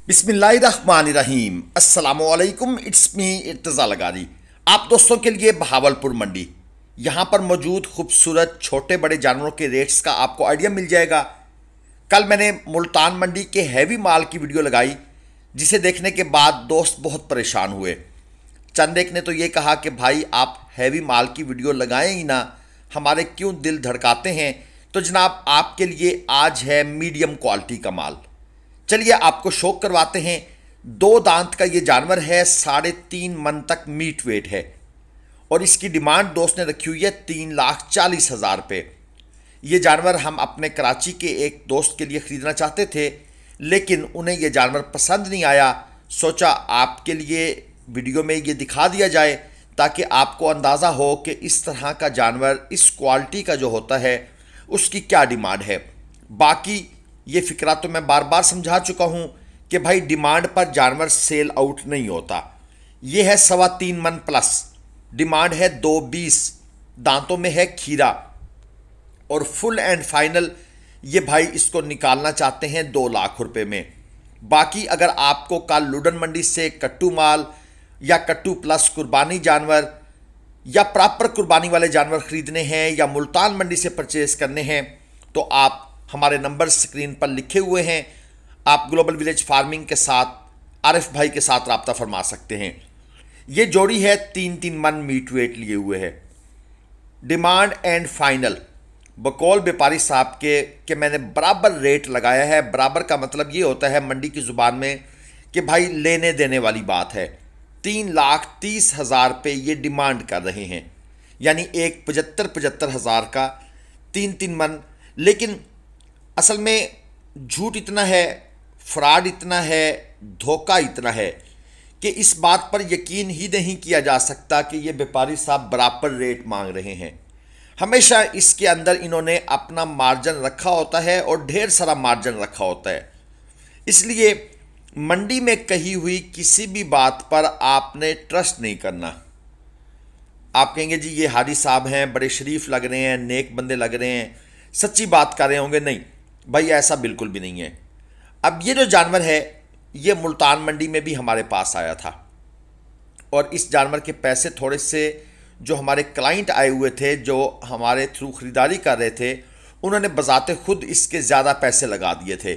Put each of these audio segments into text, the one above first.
बिस्मिल्लाहिर्रहमानिर्रहीम अस्सलामुअलैकुम। It's me Irtaza Lagari. आप दोस्तों के लिए बहावलपुर मंडी, यहाँ पर मौजूद खूबसूरत छोटे बड़े जानवरों के रेट्स का आपको आइडिया मिल जाएगा। कल मैंने मुल्तान मंडी के हैवी माल की वीडियो लगाई, जिसे देखने के बाद दोस्त बहुत परेशान हुए। चंद एक ने तो ये कहा कि भाई आप हैवी माल की वीडियो लगाएं ही ना, हमारे क्यों दिल धड़काते हैं। तो जनाब आपके लिए आज है मीडियम क्वालिटी का माल। चलिए आपको शौक करवाते हैं। 2 दांत का ये जानवर है, 3.5 मन तक मीट वेट है और इसकी डिमांड दोस्त ने रखी हुई है 3,40,000 रुपये। ये जानवर हम अपने कराची के एक दोस्त के लिए ख़रीदना चाहते थे, लेकिन उन्हें यह जानवर पसंद नहीं आया। सोचा आपके लिए वीडियो में ये दिखा दिया जाए ताकि आपको अंदाज़ा हो कि इस तरह का जानवर, इस क्वालिटी का जो होता है, उसकी क्या डिमांड है। बाकी ये फ़िक्रा तो मैं बार बार समझा चुका हूँ कि भाई डिमांड पर जानवर सेल आउट नहीं होता। ये है 3.25 मन प्लस, डिमांड है 2.20, दांतों में है खीरा और फुल एंड फाइनल ये भाई इसको निकालना चाहते हैं 2 लाख रुपए में। बाकी अगर आपको कल लुडन मंडी से कट्टू माल या कट्टू प्लस कुर्बानी जानवर या प्रॉपर कुर्बानी वाले जानवर ख़रीदने हैं या मुल्तान मंडी से परचेज़ करने हैं तो आप हमारे नंबर स्क्रीन पर लिखे हुए हैं, आप ग्लोबल विलेज फार्मिंग के साथ आरिफ भाई के साथ रब्ता फरमा सकते हैं। ये जोड़ी है 3-3 मन मीट वेट लिए हुए है। डिमांड एंड फाइनल बकौल व्यापारी साहब के मैंने बराबर रेट लगाया है। बराबर का मतलब ये होता है मंडी की ज़ुबान में कि भाई लेने देने वाली बात है। 3,30,000 रुपये ये डिमांड कर रहे हैं, यानी एक 75,000 का 3-3 मन। लेकिन असल में झूठ इतना है, फ्रॉड इतना है, धोखा इतना है कि इस बात पर यकीन ही नहीं किया जा सकता कि ये व्यापारी साहब बराबर रेट मांग रहे हैं। हमेशा इसके अंदर इन्होंने अपना मार्जिन रखा होता है और ढेर सारा मार्जिन रखा होता है। इसलिए मंडी में कही हुई किसी भी बात पर आपने ट्रस्ट नहीं करना। आप कहेंगे जी ये हाजी साहब हैं, बड़े शरीफ लग रहे हैं, नेक बंदे लग रहे हैं, सच्ची बात कर रहे होंगे। नहीं भाई, ऐसा बिल्कुल भी नहीं है। अब ये जो जानवर है ये मुल्तान मंडी में भी हमारे पास आया था और इस जानवर के पैसे थोड़े से जो हमारे क्लाइंट आए हुए थे, जो हमारे थ्रू ख़रीदारी कर रहे थे, उन्होंने बजाते खुद इसके ज़्यादा पैसे लगा दिए थे,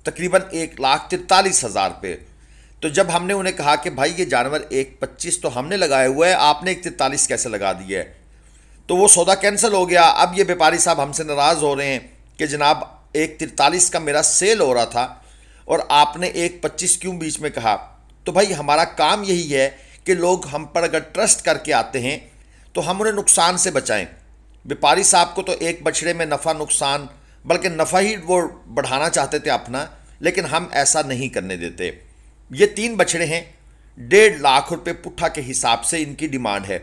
तकरीबन 1,43,000 रुपये। तो जब हमने उन्हें कहा कि भाई ये जानवर 1,25 तो हमने लगाया हुआ है, आपने 1,43 कैसे लगा दिया है, तो वो सौदा कैंसिल हो गया। अब ये व्यापारी साहब हमसे नाराज़ हो रहे हैं कि जनाब 1,43 का मेरा सेल हो रहा था और आपने 1,25 क्यों बीच में कहा। तो भाई हमारा काम यही है कि लोग हम पर अगर ट्रस्ट करके आते हैं तो हम उन्हें नुकसान से बचाएं। व्यापारी साहब को तो एक बछड़े में नफ़ा नुकसान, बल्कि नफ़ा ही वो बढ़ाना चाहते थे अपना, लेकिन हम ऐसा नहीं करने देते। ये 3 बछड़े हैं, 1.5 लाख रुपये पुट्ठा के हिसाब से इनकी डिमांड है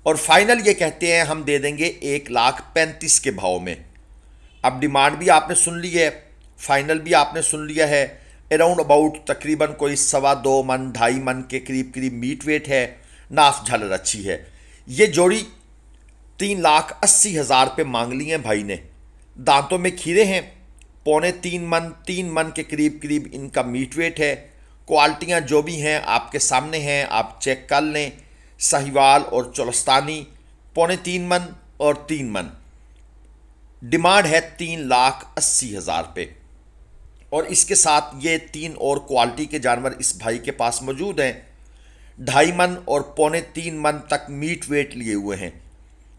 और फाइनल ये कहते हैं हम दे देंगे 1,35,000 के भाव में। अब डिमांड भी आपने सुन ली है, फाइनल भी आपने सुन लिया है। अराउंड अबाउट तकरीबन कोई 2.25 मन 2.5 मन के करीब मीट वेट है, नाफ झालर अच्छी है। ये जोड़ी 3,80,000 रुपये मांग लिए हैं भाई ने। दांतों में खीरे हैं, 2.25 3 मन के करीब इनका मीट वेट है। क्वालिटियाँ जो भी हैं आपके सामने हैं, आप चेक कर लें। साहिवाल और चोलस्तानी 2.25 मन और 3 मन। डिमांड है 3,80,000 रुपये और इसके साथ ये 3 और क्वालिटी के जानवर इस भाई के पास मौजूद हैं। 2.5 मन और 3.25 मन तक मीट वेट लिए हुए हैं।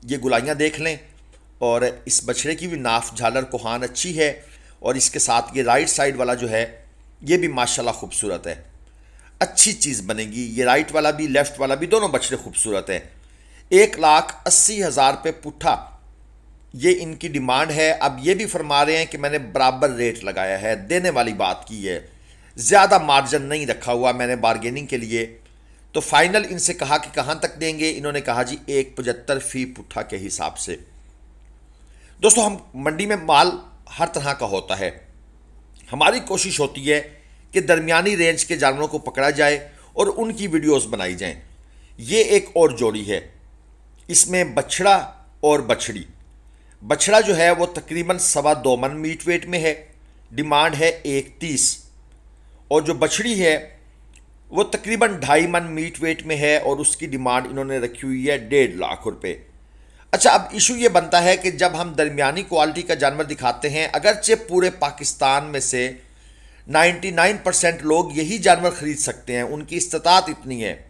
ये गुलाइयाँ देख लें और इस बछड़े की भी नाफ झालर कोहान अच्छी है और इसके साथ ये राइट साइड वाला जो है ये भी माशाल्लाह खूबसूरत है, अच्छी चीज़ बनेगी। ये राइट वाला भी लेफ़्ट वाला भी दोनों बछड़े खूबसूरत हैं। 1,80,000 रुपये पुट्ठा ये इनकी डिमांड है। अब ये भी फरमा रहे हैं कि मैंने बराबर रेट लगाया है, देने वाली बात की है, ज़्यादा मार्जिन नहीं रखा हुआ मैंने बारगेनिंग के लिए। तो फाइनल इनसे कहा कि कहाँ तक देंगे, इन्होंने कहा जी 1,75 फी पुट्ठा के हिसाब से। दोस्तों हम मंडी में माल हर तरह का होता है, हमारी कोशिश होती है कि दरमियानी रेंज के जानवरों को पकड़ा जाए और उनकी वीडियोस बनाई जाएं। ये एक और जोड़ी है, इसमें बछड़ा और बछड़ी। बछड़ा जो है वो तकरीबन 2.25 मन मीट वेट में है, डिमांड है 1,30 और जो बछड़ी है वो तकरीबन 2.5 मन मीट वेट में है और उसकी डिमांड इन्होंने रखी हुई है 1.5 लाख रुपए। अच्छा, अब इशू ये बनता है कि जब हम दरमियानी क्वालिटी का जानवर दिखाते हैं, अगरचे पूरे पाकिस्तान में से 99% लोग यही जानवर खरीद सकते हैं, उनकी इस्तात इतनी है,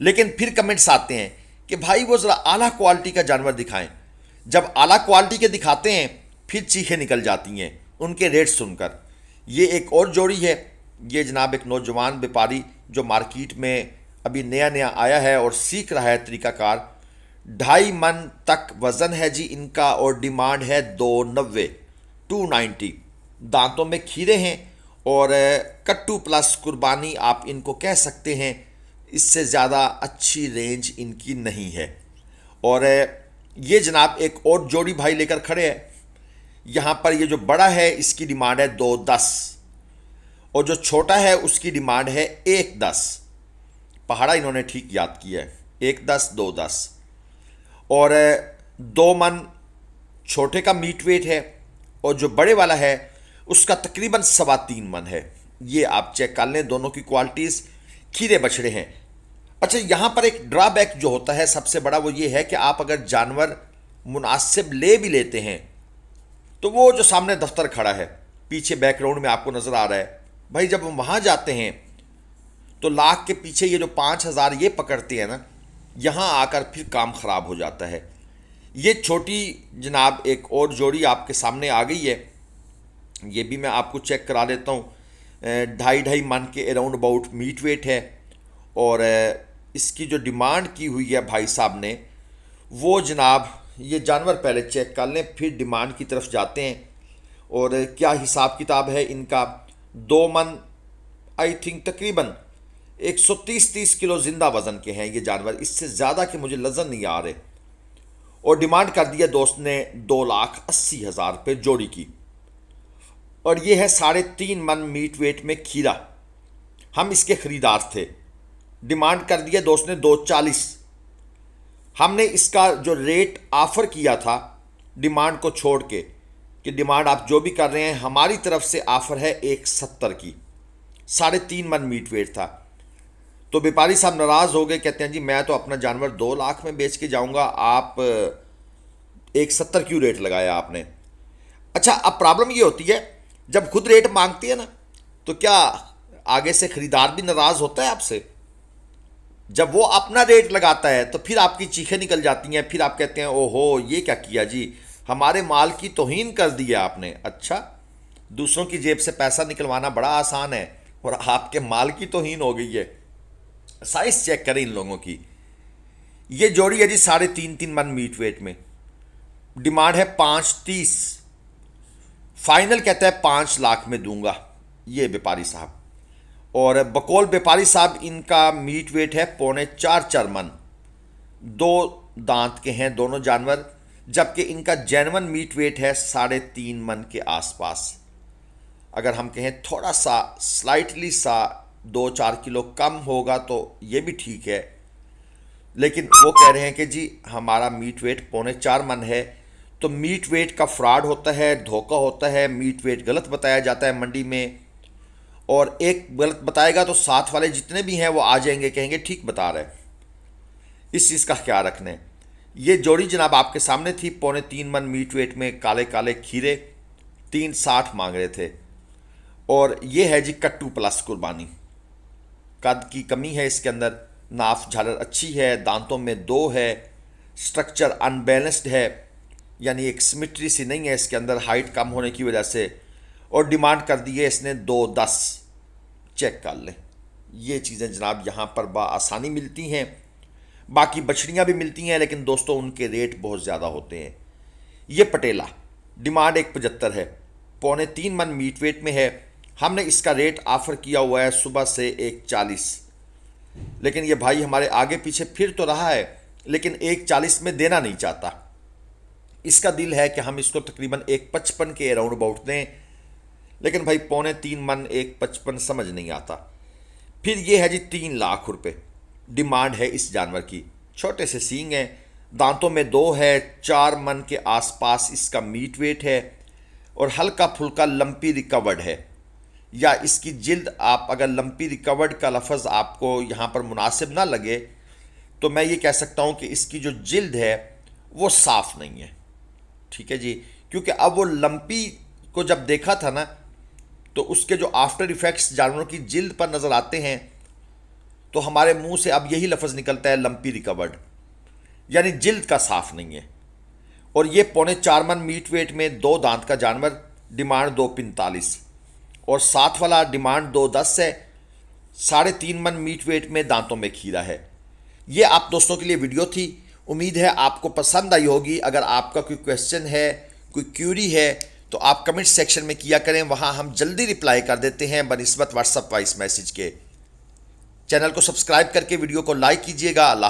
लेकिन फिर कमेंट्स आते हैं कि भाई वो ज़रा आला क्वालिटी का जानवर दिखाएं। जब आला क्वालिटी के दिखाते हैं फिर चीखें निकल जाती हैं उनके रेट सुनकर। ये एक और जोड़ी है, ये जनाब एक नौजवान व्यापारी जो मार्केट में अभी नया नया आया है और सीख रहा है तरीकाकार। 2.5 मन तक वज़न है जी इनका और डिमांड है 290 दांतों में खीरे हैं और कट्टू प्लस कुर्बानी आप इनको कह सकते हैं। इससे ज़्यादा अच्छी रेंज इनकी नहीं है। और ये जनाब एक और जोड़ी भाई लेकर खड़े हैं। यहाँ पर ये जो बड़ा है इसकी डिमांड है 210 और जो छोटा है उसकी डिमांड है 110। पहाड़ा इन्होंने ठीक याद किया है, 110 210। और 2 मन छोटे का मीट वेट है और जो बड़े वाला है उसका तकरीबन 3.25 मन है। ये आप चेक कर लें, दोनों की क्वालिटीज़ खीरे बछड़े हैं। अच्छा, यहाँ पर एक ड्रॉबैक जो होता है सबसे बड़ा वो ये है कि आप अगर जानवर मुनासिब ले भी लेते हैं तो वो जो सामने दफ्तर खड़ा है पीछे बैकग्राउंड में आपको नज़र आ रहा है, भाई जब हम वहाँ जाते हैं तो लाख के पीछे ये जो 5,000 ये पकड़ते हैं ना, यहाँ आकर फिर काम ख़राब हो जाता है। ये छोटी जनाब एक और जोड़ी आपके सामने आ गई है, ये भी मैं आपको चेक करा देता हूँ। 2.5 मन के अराउंड अबाउट मीट वेट है और इसकी जो डिमांड की हुई है भाई साहब ने वो जनाब, ये जानवर पहले चेक कर लें फिर डिमांड की तरफ जाते हैं। और क्या हिसाब किताब है इनका, 2 मन आई थिंक तकरीबन 130 किलो ज़िंदा वज़न के हैं ये जानवर, इससे ज़्यादा के मुझे वज़न नहीं आ रहे। और डिमांड कर दिया दोस्त ने 2,80,000 रुपये जोड़ी की। और ये है 3.5 मन मीट वेट में खीरा, हम इसके ख़रीदार थे। डिमांड कर दिया दोस्त ने 240। हमने इसका जो रेट ऑफ़र किया था डिमांड को छोड़ के कि डिमांड आप जो भी कर रहे हैं हमारी तरफ से ऑफ़र है 170 की, 3.5 मन मीट वेट था। तो व्यापारी साहब नाराज़ हो गए, कहते हैं जी मैं तो अपना जानवर 2 लाख में बेच के जाऊंगा, आप 170 क्यों रेट लगाया आपने। अच्छा, अब प्रॉब्लम ये होती है जब खुद रेट मांगती है ना तो क्या आगे से ख़रीदार भी नाराज़ होता है आपसे। जब वो अपना रेट लगाता है तो फिर आपकी चीखें निकल जाती हैं, फिर आप कहते हैं ओहो ये क्या किया जी, हमारे माल की तौहीन कर दी है आपने। अच्छा, दूसरों की जेब से पैसा निकलवाना बड़ा आसान है और आपके माल की तौहीन हो गई है। साइज चेक करें इन लोगों की। ये जोड़ी है जी 3.5 मन मीट वेट में, डिमांड है 530, फाइनल कहता है 5 लाख में दूंगा ये व्यापारी साहब। और बकौल व्यापारी साहब इनका मीट वेट है 3.25 मन, 2 दांत के हैं दोनों जानवर, जबकि इनका जेन्युइन मीट वेट है 3.5 मन के आसपास। अगर हम कहें थोड़ा सा स्लाइटली सा 2-4 किलो कम होगा तो ये भी ठीक है, लेकिन वो कह रहे हैं कि जी हमारा मीट वेट 3.25 मन है। तो मीट वेट का फ्रॉड होता है, धोखा होता है, मीट वेट गलत बताया जाता है मंडी में, और एक गलत बताएगा तो साथ वाले जितने भी हैं वो आ जाएंगे, कहेंगे ठीक बता रहे। इस चीज़ का ख्याल रखने। ये जोड़ी जनाब आपके सामने थी 3.25 मन मीट वेट में, काले काले खीरे, 360 मांग रहे थे। और ये है जी कट्टू प्लस कुर्बानी, कद की कमी है इसके अंदर, नाफ झालर अच्छी है, दांतों में 2 है, स्ट्रक्चर अनबैलेंस्ड है, यानी एक सिमेट्री सी नहीं है इसके अंदर हाइट कम होने की वजह से। और डिमांड कर दी है इसने 210। चेक कर लें, ये चीज़ें जनाब यहाँ पर आसानी मिलती हैं। बाकी बछड़ियाँ भी मिलती हैं लेकिन दोस्तों उनके रेट बहुत ज़्यादा होते हैं। ये पटेला, डिमांड 175 है, 3.25 मन मीट वेट में है। हमने इसका रेट ऑफ़र किया हुआ है सुबह से 140, लेकिन ये भाई हमारे आगे पीछे फिर तो रहा है लेकिन 140 में देना नहीं चाहता। इसका दिल है कि हम इसको तकरीबन 155 के अराउंड अबाउट दें, लेकिन भाई 3.25 मन 155 समझ नहीं आता। फिर ये है जी 3 लाख रुपए डिमांड है इस जानवर की। छोटे से सींग हैं, दांतों में 2 है, 4 मन के आसपास इसका मीट वेट है और हल्का फुल्का लंपी रिकवर्ड है। या इसकी जिल्द आप अगर लंपी रिकवर्ड का लफ्ज़ आपको यहाँ पर मुनासिब ना लगे, तो मैं ये कह सकता हूँ कि इसकी जो जिल्द है वो साफ़ नहीं है। ठीक है जी, क्योंकि अब वो लंपी को जब देखा था ना, तो उसके जो आफ्टर इफ़ेक्ट्स जानवरों की जिल्द पर नज़र आते हैं, तो हमारे मुंह से अब यही लफ्ज़ निकलता है लंपी रिकवर्ड, यानी जिल्द का साफ़ नहीं है। और ये 4.25 मन मीट वेट में 2 दांत का जानवर, डिमांड 2.45, और साथ वाला डिमांड 2.10 है, 3.5 मन मीट वेट में दांतों में खीरा है। ये आप दोस्तों के लिए वीडियो थी, उम्मीद है आपको पसंद आई होगी। अगर आपका कोई क्वेश्चन है, कोई क्यूरी है, तो आप कमेंट सेक्शन में किया करें, वहाँ हम जल्दी रिप्लाई कर देते हैं बनिस्बत व्हाट्सएप वॉइस मैसेज के। चैनल को सब्सक्राइब करके वीडियो को लाइक कीजिएगा। अल्लाह।